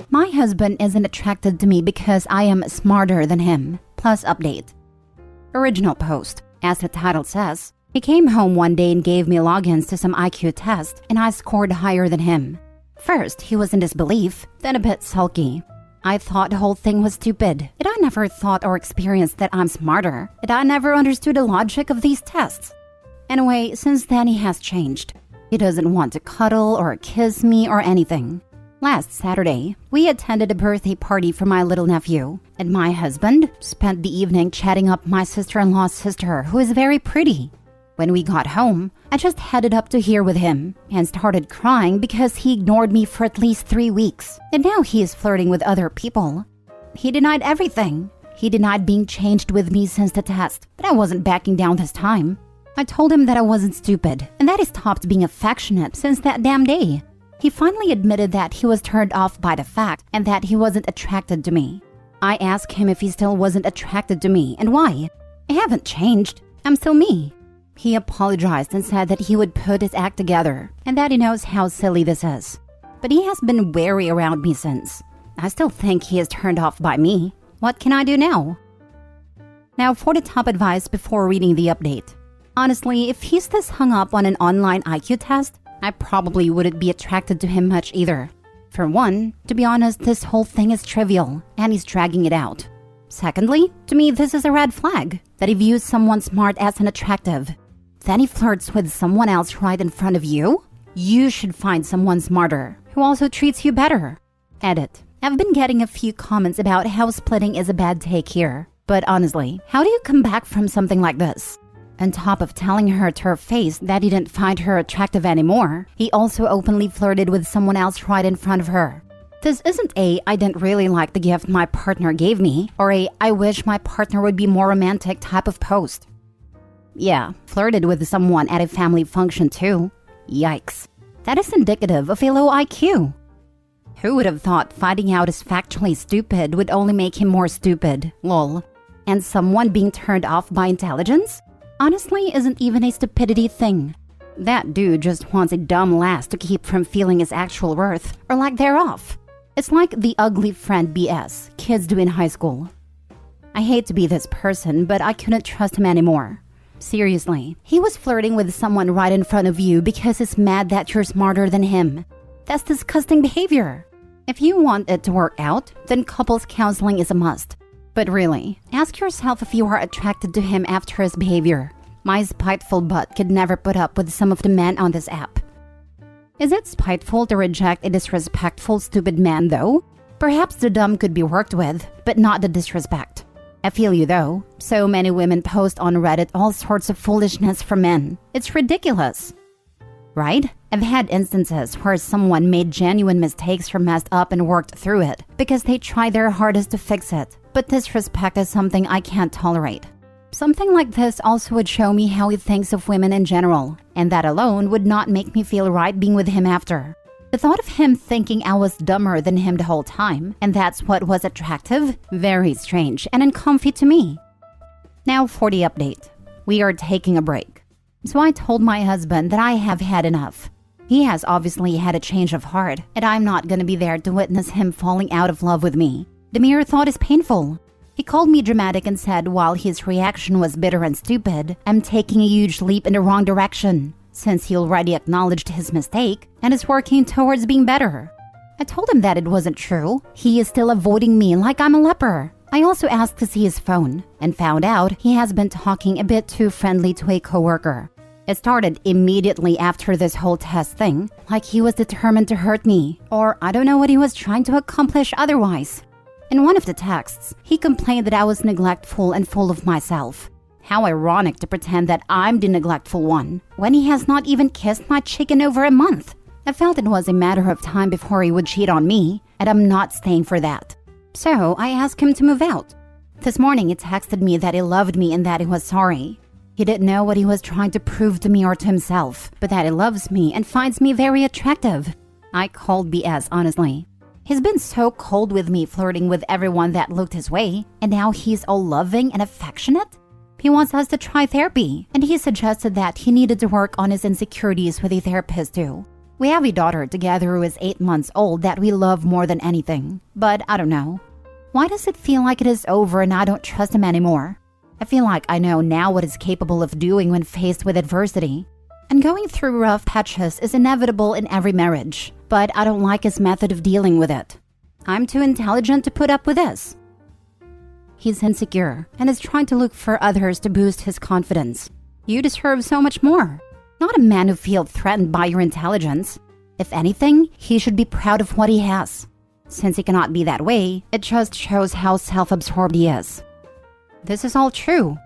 My husband isn't attracted to me because I am smarter than him. Plus update. Original post. As the title says, he came home one day and gave me logins to some IQ test, and I scored higher than him. First, he was in disbelief, then a bit sulky. I thought the whole thing was stupid, and I never thought or experienced that I'm smarter, and I never understood the logic of these tests. Anyway, since then he has changed. He doesn't want to cuddle or kiss me or anything. Last Saturday, we attended a birthday party for my little nephew, and my husband spent the evening chatting up my sister-in-law's sister, who is very pretty. When we got home, I just headed up to here with him and started crying because he ignored me for at least 3 weeks, and now he is flirting with other people. He denied everything. He denied being changed with me since the test, but I wasn't backing down this time. I told him that I wasn't stupid and that he stopped being affectionate since that damn day. He finally admitted that he was turned off by the fact and that he wasn't attracted to me. I asked him if he still wasn't attracted to me and why. I haven't changed. I'm still me. He apologized and said that he would put his act together and that he knows how silly this is. But he has been wary around me since. I still think he is turned off by me. What can I do now? Now for the top advice before reading the update. Honestly, if he's this hung up on an online IQ test, I probably wouldn't be attracted to him much either. For one, to be honest, this whole thing is trivial and he's dragging it out. Secondly, to me this is a red flag that he views someone smart as an attractive. Then he flirts with someone else right in front of you? You should find someone smarter, who also treats you better. Edit. I've been getting a few comments about how splitting is a bad take here. But honestly, how do you come back from something like this? On top of telling her to her face that he didn't find her attractive anymore, he also openly flirted with someone else right in front of her. This isn't a "I didn't really like the gift my partner gave me" or a "I wish my partner would be more romantic" type of post. Yeah, flirted with someone at a family function too. Yikes. That is indicative of a low IQ. Who would have thought finding out is factually stupid would only make him more stupid, lol. And someone being turned off by intelligence? Honestly, isn't even a stupidity thing. That dude just wants a dumb lass to keep from feeling his actual worth, or lack thereof. It's like the ugly friend BS kids do in high school. I hate to be this person, but I couldn't trust him anymore. Seriously, he was flirting with someone right in front of you because he's mad that you're smarter than him. That's disgusting behavior. If you want it to work out, then couples counseling is a must. But really, ask yourself if you are attracted to him after his behavior. My spiteful butt could never put up with some of the men on this app. Is it spiteful to reject a disrespectful, stupid man though? Perhaps the dumb could be worked with, but not the disrespect. I feel you though. So many women post on Reddit all sorts of foolishness from men. It's ridiculous. Right? I've had instances where someone made genuine mistakes or messed up and worked through it because they tried their hardest to fix it. But disrespect is something I can't tolerate. Something like this also would show me how he thinks of women in general, and that alone would not make me feel right being with him after. The thought of him thinking I was dumber than him the whole time, and that's what was attractive, very strange and uncomfy to me. Now for the update. We are taking a break. So I told my husband that I have had enough. He has obviously had a change of heart, and I'm not gonna be there to witness him falling out of love with me. The mere thought is painful. He called me dramatic and said while his reaction was bitter and stupid, I'm taking a huge leap in the wrong direction, since he already acknowledged his mistake and is working towards being better. I told him that it wasn't true. He is still avoiding me like I'm a leper. I also asked to see his phone and found out he has been talking a bit too friendly to a coworker. It started immediately after this whole test thing, like he was determined to hurt me, or I don't know what he was trying to accomplish otherwise. In one of the texts, he complained that I was neglectful and full of myself. How ironic to pretend that I'm the neglectful one, when he has not even kissed my cheek in over a month. I felt it was a matter of time before he would cheat on me, and I'm not staying for that. So I asked him to move out. This morning he texted me that he loved me and that he was sorry. He didn't know what he was trying to prove to me or to himself, but that he loves me and finds me very attractive. I called BS, honestly. He's been so cold with me, flirting with everyone that looked his way, and now he's all loving and affectionate? He wants us to try therapy, and he suggested that he needed to work on his insecurities with a therapist too. We have a daughter together who is 8 months old that we love more than anything. But I don't know. Why does it feel like it is over and I don't trust him anymore? I feel like I know now what he's capable of doing when faced with adversity. And going through rough patches is inevitable in every marriage, but I don't like his method of dealing with it. I'm too intelligent to put up with this. He's insecure and is trying to look for others to boost his confidence. You deserve so much more. Not a man who feels threatened by your intelligence. If anything, he should be proud of what he has. Since he cannot be that way, it just shows how self-absorbed he is. This is all true.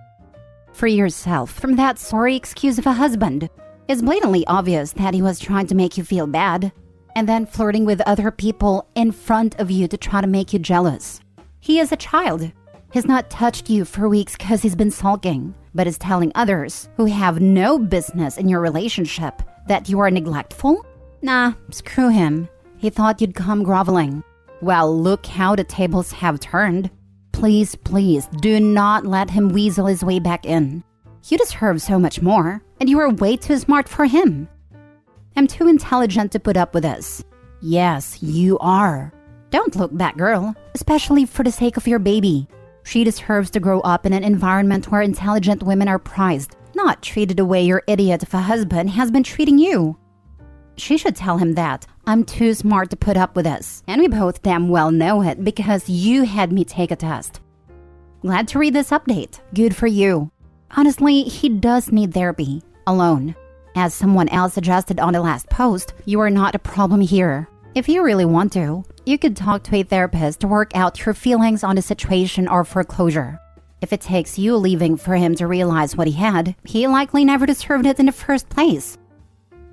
Free yourself from that sorry excuse of a husband. It's blatantly obvious that he was trying to make you feel bad, and then flirting with other people in front of you to try to make you jealous. He is a child. He's not touched you for weeks because he's been sulking, but is telling others who have no business in your relationship that you are neglectful? Nah, screw him. He thought you'd come groveling. Well, look how the tables have turned. Please, please, do not let him weasel his way back in. You deserve so much more, and you are way too smart for him. I'm too intelligent to put up with this. Yes, you are. Don't look back, girl, especially for the sake of your baby. She deserves to grow up in an environment where intelligent women are prized, not treated the way your idiot of a husband has been treating you. She should tell him that I'm too smart to put up with this, and we both damn well know it because you had me take a test. Glad to read this update. Good for you. Honestly, he does need therapy. Alone. As someone else suggested on the last post, you are not a problem here. If you really want to, you could talk to a therapist to work out your feelings on the situation or for closure. If it takes you leaving for him to realize what he had, he likely never deserved it in the first place.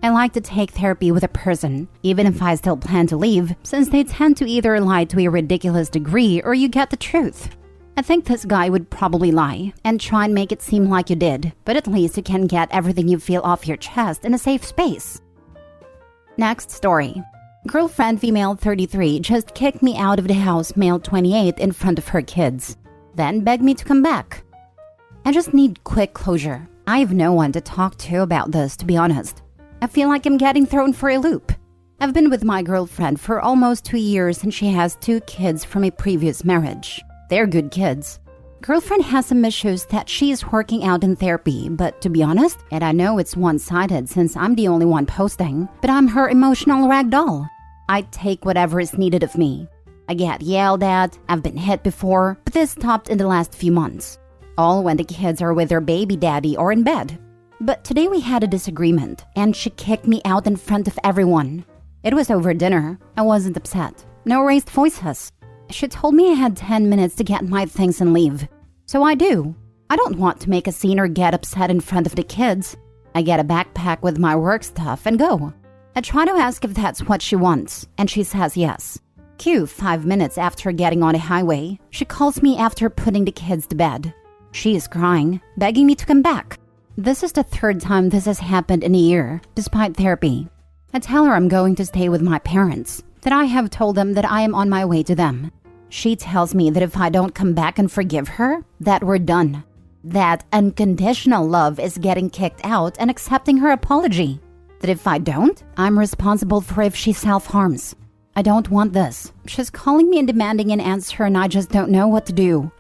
I like to take therapy with a person, even if I still plan to leave, since they tend to either lie to a ridiculous degree or you get the truth. I think this guy would probably lie and try and make it seem like you did, but at least you can get everything you feel off your chest in a safe space. Next story. Girlfriend female 33 just kicked me out of the house male 28 in front of her kids, then begged me to come back. I just need quick closure. I have no one to talk to about this, to be honest. I feel like I'm getting thrown for a loop. I've been with my girlfriend for almost 2 years and she has 2 kids from a previous marriage. They're good kids. Girlfriend has some issues that she is working out in therapy, but to be honest, and I know it's one-sided since I'm the only one posting, but I'm her emotional ragdoll. I take whatever is needed of me. I get yelled at, I've been hit before, but this stopped in the last few months. All when the kids are with their baby daddy or in bed. But today we had a disagreement, and she kicked me out in front of everyone. It was over dinner. I wasn't upset. No raised voices. She told me I had 10 minutes to get my things and leave. So I do. I don't want to make a scene or get upset in front of the kids. I get a backpack with my work stuff and go. I try to ask if that's what she wants, and she says yes. Cue 5 minutes after getting on a highway, she calls me after putting the kids to bed. She is crying, begging me to come back. This is the 3rd time this has happened in a year, despite therapy. I tell her I'm going to stay with my parents, that I have told them that I am on my way to them. She tells me that if I don't come back and forgive her, that we're done. That unconditional love is getting kicked out and accepting her apology. That if I don't, I'm responsible for if she self-harms. I don't want this. She's calling me and demanding an answer and I just don't know what to do.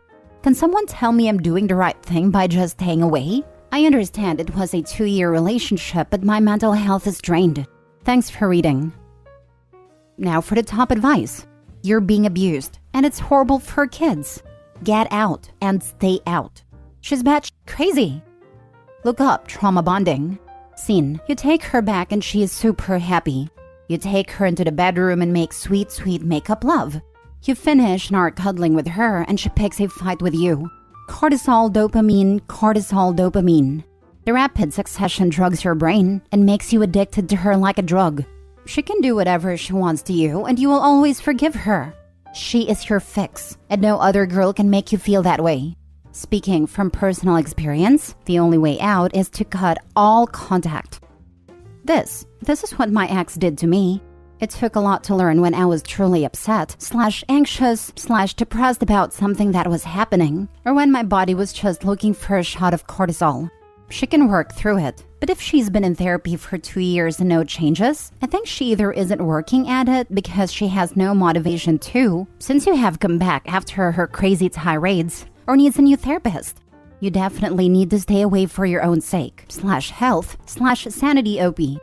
Can someone tell me I'm doing the right thing by just staying away? I understand it was a 2-year relationship, but my mental health is drained. Thanks for reading. Now for the top advice. You're being abused, and it's horrible for kids. Get out and stay out. She's batshit crazy. Look up trauma bonding. Scene. You take her back and she is super happy. You take her into the bedroom and make sweet, sweet makeup love. You finish and are cuddling with her and she picks a fight with you. Cortisol, dopamine, cortisol, dopamine. The rapid succession drugs your brain and makes you addicted to her like a drug. She can do whatever she wants to you and you will always forgive her. She is your fix and no other girl can make you feel that way. Speaking from personal experience, the only way out is to cut all contact. This is what my ex did to me. It took a lot to learn when I was truly upset/anxious/depressed about something that was happening, or when my body was just looking for a shot of cortisol. She can work through it, but if she's been in therapy for 2 years and no changes, I think she either isn't working at it because she has no motivation to, since you have come back after her crazy tirades, or needs a new therapist. You definitely need to stay away for your own sake/health/sanity OP.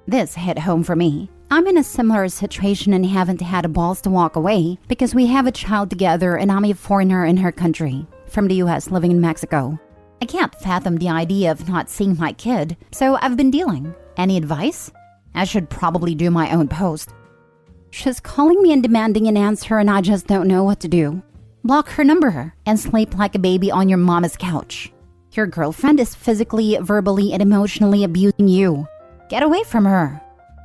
This hit home for me. I'm in a similar situation and haven't had the balls to walk away because we have a child together and I'm a foreigner in her country, from the US living in Mexico. I can't fathom the idea of not seeing my kid, so I've been dealing. Any advice? I should probably do my own post. She's calling me and demanding an answer and I just don't know what to do. Block her number and sleep like a baby on your mama's couch. Your girlfriend is physically, verbally, and emotionally abusing you. Get away from her.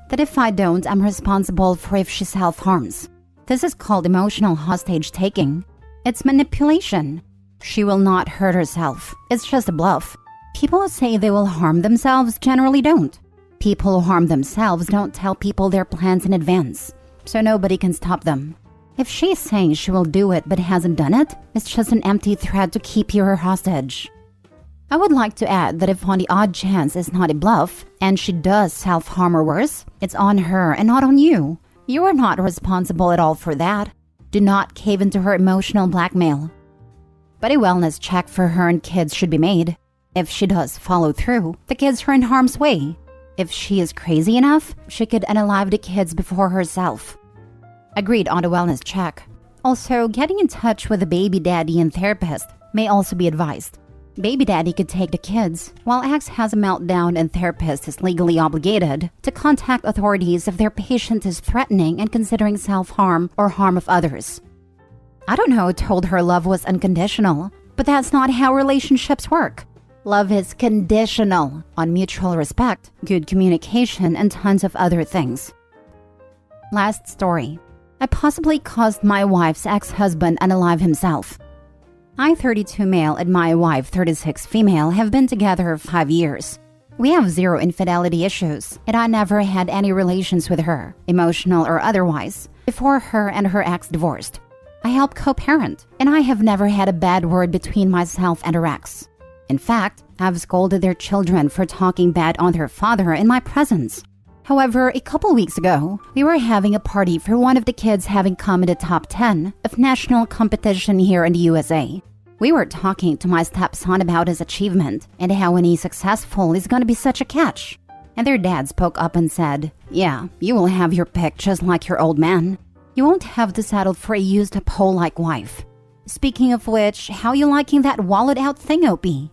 That if I don't, I'm responsible for if she self-harms. This is called emotional hostage-taking. It's manipulation. She will not hurt herself. It's just a bluff. People who say they will harm themselves generally don't. People who harm themselves don't tell people their plans in advance, so nobody can stop them. If she's saying she will do it but hasn't done it, it's just an empty threat to keep you her hostage. I would like to add that if on the odd chance it's not a bluff, and she does self-harm or worse, it's on her and not on you. You are not responsible at all for that. Do not cave into her emotional blackmail. But a wellness check for her and kids should be made. If she does follow through, the kids are in harm's way. If she is crazy enough, she could unalive the kids before herself. Agreed on the wellness check. Also, getting in touch with a baby daddy and therapist may also be advised. Baby daddy could take the kids, while ex has a meltdown and therapist is legally obligated to contact authorities if their patient is threatening and considering self-harm or harm of others. I don't know who told her love was unconditional, but that's not how relationships work. Love is conditional on mutual respect, good communication, and tons of other things. Last story. I possibly caused my wife's ex-husband unalive himself. I, 32 male, and my wife, 36 female, have been together 5 years. We have 0 infidelity issues, and I never had any relations with her, emotional or otherwise, before her and her ex divorced. I help co-parent, and I have never had a bad word between myself and her ex. In fact, I've scolded their children for talking bad on their father in my presence. However, a couple weeks ago, we were having a party for one of the kids having come in the top 10 of national competition here in the USA. We were talking to my stepson about his achievement and how when he's successful, he's gonna be such a catch. And their dad spoke up and said, "Yeah, you will have your pick just like your old man. You won't have to settle for a used-up hoe-like wife. Speaking of which, how you liking that wallowed-out thing, Opie?"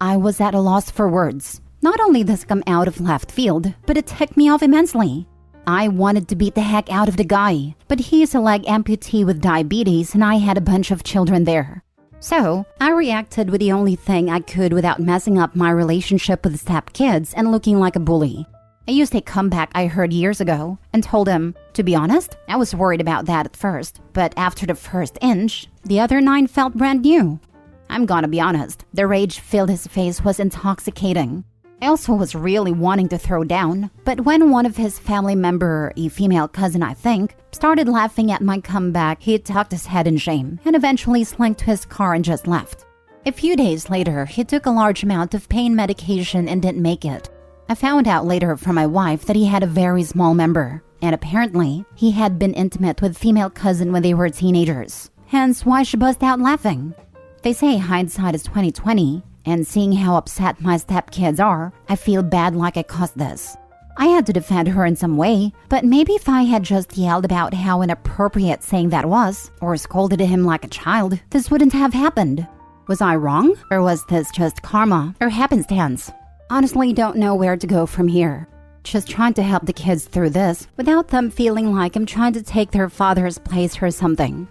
I was at a loss for words. Not only does this come out of left field, but it ticked me off immensely. I wanted to beat the heck out of the guy, but he is a leg amputee with diabetes and I had a bunch of children there. So, I reacted with the only thing I could without messing up my relationship with stepkids and looking like a bully. I used a comeback I heard years ago and told him, to be honest, I was worried about that at first, but after the first inch, the other 9 felt brand new. I'm gonna be honest, the rage filled his face was intoxicating. I also was really wanting to throw down, but when one of his family member, a female cousin I think, started laughing at my comeback, he tucked his head in shame and eventually slinked to his car and just left. A few days later, he took a large amount of pain medication and didn't make it. I found out later from my wife that he had a very small member, and apparently, he had been intimate with female cousin when they were teenagers, hence why she burst out laughing. They say hindsight is 20/20, and seeing how upset my stepkids are, I feel bad like I caused this. I had to defend her in some way, but maybe if I had just yelled about how inappropriate saying that was, or scolded him like a child, this wouldn't have happened. Was I wrong? Or was this just karma or happenstance? Honestly, don't know where to go from here. Just trying to help the kids through this without them feeling like I'm trying to take their father's place or something.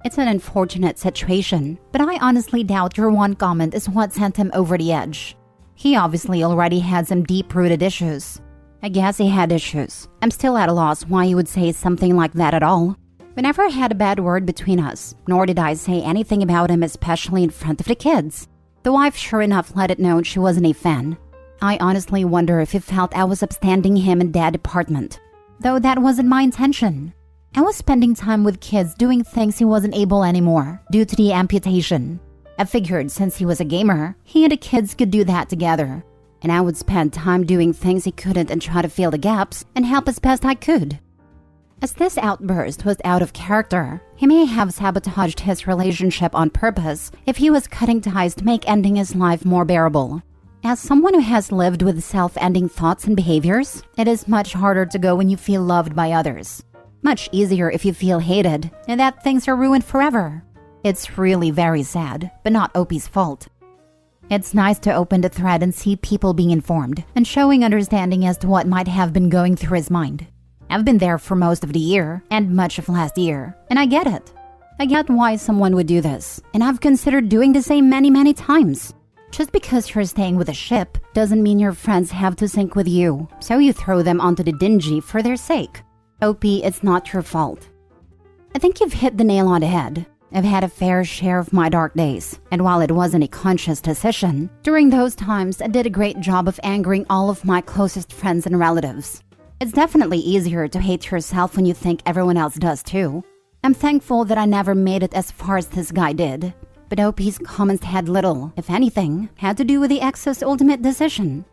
It's an unfortunate situation, but I honestly doubt your one comment is what sent him over the edge. He obviously already had some deep-rooted issues. I guess he had issues. I'm still at a loss why he would say something like that at all. We never had a bad word between us, nor did I say anything about him, especially in front of the kids. The wife sure enough let it know she wasn't a fan. I honestly wonder if he felt I was upstanding him in that department. though that wasn't my intention. I was spending time with kids doing things he wasn't able anymore due to the amputation. I figured since he was a gamer, he and the kids could do that together. And I would spend time doing things he couldn't and try to fill the gaps and help as best I could. As this outburst was out of character, he may have sabotaged his relationship on purpose if he was cutting ties to make ending his life more bearable. As someone who has lived with self-ending thoughts and behaviors, it is much harder to go when you feel loved by others. Much easier if you feel hated and that things are ruined forever. It's really very sad, but not OP's fault. It's nice to open the thread and see people being informed and showing understanding as to what might have been going through his mind. I've been there for most of the year and much of last year, and I get it. I get why someone would do this, and I've considered doing the same many times. Just because you're staying with a ship doesn't mean your friends have to sink with you, so you throw them onto the dingy for their sake. OP, it's not your fault. I think you've hit the nail on the head. I've had a fair share of my dark days, and while it wasn't a conscious decision, during those times I did a great job of angering all of my closest friends and relatives. It's definitely easier to hate yourself when you think everyone else does too. I'm thankful that I never made it as far as this guy did, but OP's comments had little, if anything, had to do with the ex's ultimate decision.